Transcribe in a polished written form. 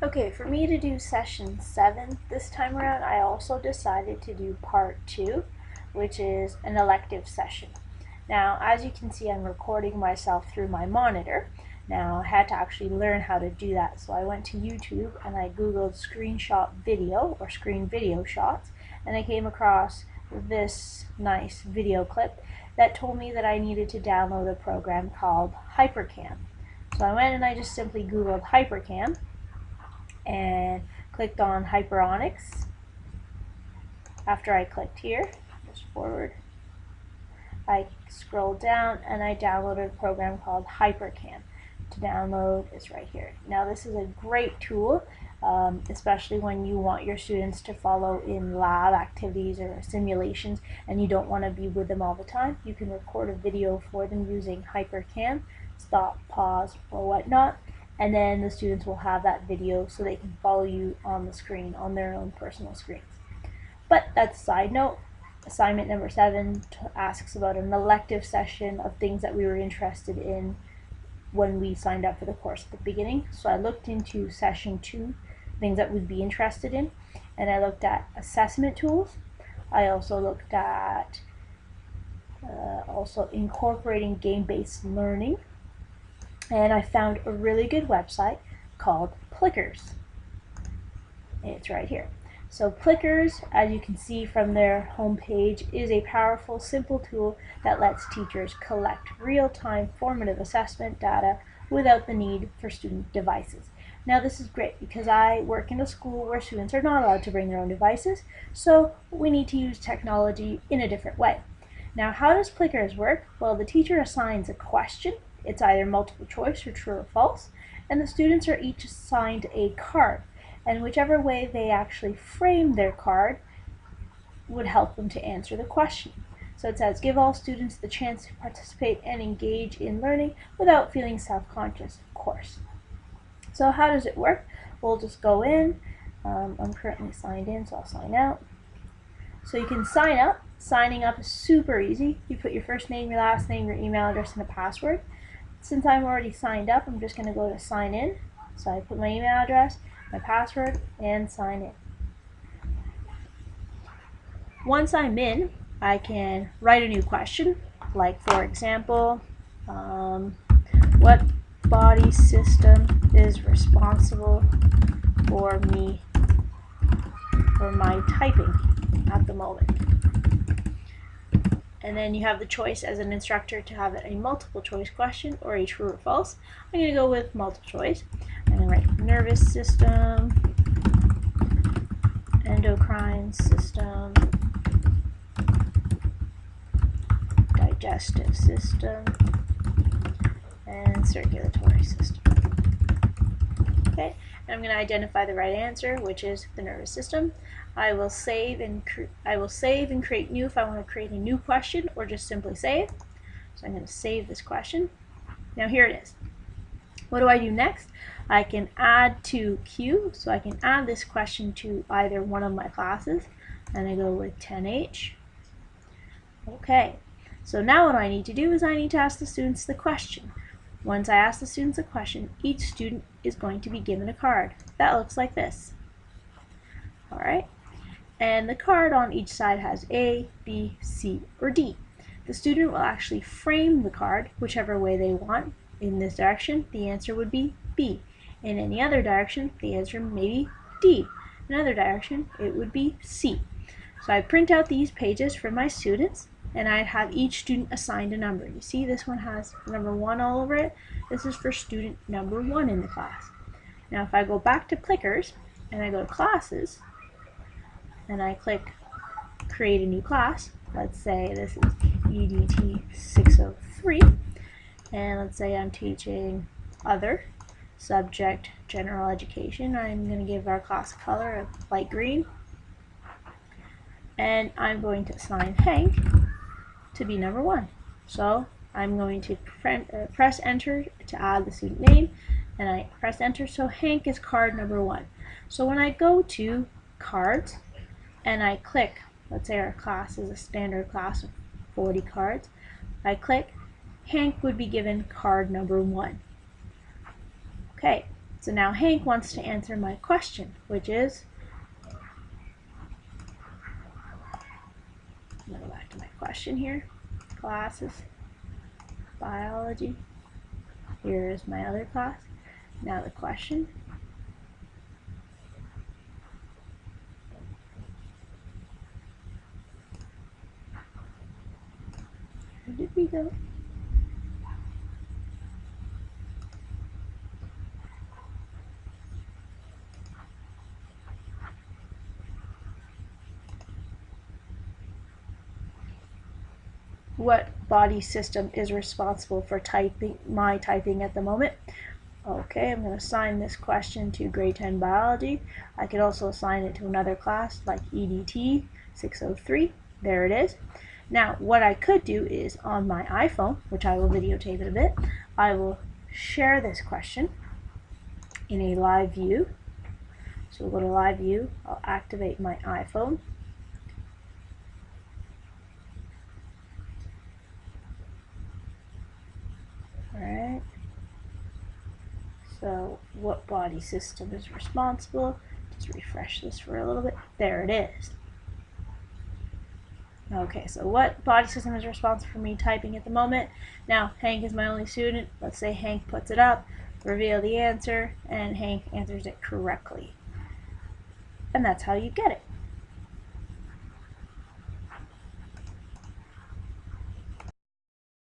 Okay, for me to do session 7 this time around, I also decided to do part 2, which is an elective session. Now, as you can see, I'm recording myself through my monitor. Now, I had to actually learn how to do that, so I went to YouTube and I googled screenshot video or screen video shots, and I came across this nice video clip that told me that I needed to download a program called Hypercam. So I went and I just simply googled Hypercam and clicked on Hyperonics. After I clicked here, just forward, I scrolled down and I downloaded a program called Hypercam. To download is right here. Now this is a great tool, especially when you want your students to follow in lab activities or simulations and you don't want to be with them all the time. You can record a video for them using Hypercam, stop, pause, or whatnot, and then the students will have that video so they can follow you on the screen, on their own personal screens. But that's a side note. Assignment number 7 asks about an elective session of things that we were interested in when we signed up for the course at the beginning. So I looked into session 2, things that we'd be interested in, and I looked at assessment tools. I also looked at also incorporating game-based learning, and I found a really good website called Plickers. It's right here. So Plickers, as you can see from their homepage, is a powerful, simple tool that lets teachers collect real-time formative assessment data without the need for student devices. Now this is great because I work in a school where students are not allowed to bring their own devices, so we need to use technology in a different way. Now how does Plickers work? Well, the teacher assigns a question. It's either multiple choice or true or false, and the students are each assigned a card. And whichever way they actually frame their card would help them to answer the question. So it says, give all students the chance to participate and engage in learning without feeling self-conscious, of course. So how does it work? We'll just go in. I'm currently signed in, so I'll sign out. So you can sign up. Signing up is super easy. You put your first name, your last name, your email address, and a password. Since I'm already signed up, I'm just going to go to sign in. So I put my email address, my password, and sign in. Once I'm in, I can write a new question, like for example, what body system is responsible for my typing at the moment? And then you have the choice as an instructor to have it a multiple choice question or a true or false. I'm going to go with multiple choice. I'm going to write nervous system, endocrine system, digestive system, and circulatory system. Okay, and I'm going to identify the right answer, which is the nervous system. I will save and create new if I want to create a new question, or just simply save. So I'm going to save this question. Now here it is. What do I do next? I can add to queue, so I can add this question to either one of my classes, and I go with 10H. Okay, so now what I need to do is I need to ask the students the question. Once I ask the students a question, each student is going to be given a card. That looks like this. Alright, and the card on each side has A, B, C, or D. The student will actually frame the card whichever way they want. In this direction, the answer would be B. In any other direction, the answer may be D. In another direction, it would be C. So I print out these pages for my students, and I have each student assigned a number. You see this one has number 1 all over it. This is for student number 1 in the class. Now if I go back to Plickers, and I go to classes, and I click create a new class, let's say this is EDT 603, and let's say I'm teaching other subject general education. I'm going to give our class color of light green, and I'm going to assign Hank to be number 1. So I'm going to press enter to add the student name, and I press enter, so Hank is card number 1. So when I go to cards and I click, let's say our class is a standard class of 40 cards, I click, Hank would be given card number 1. Okay, So now Hank wants to answer my question, which is, I'm going to go back to my question here, classes, biology, here is my other class. Now the question, where did we go? What body system is responsible for my typing at the moment? Okay, I'm going to assign this question to grade 10 biology. I could also assign it to another class like EDT 603. There it is. Now, what I could do is on my iPhone, which I will videotape in a bit, I will share this question in a live view. So we'll go to live view. I'll activate my iPhone. Alright. So what body system is responsible? Just refresh this for a little bit. There it is. Okay, so what body system is responsible for me typing at the moment? Now, Hank is my only student. Let's say Hank puts it up, reveal the answer, and Hank answers it correctly. And that's how you get it.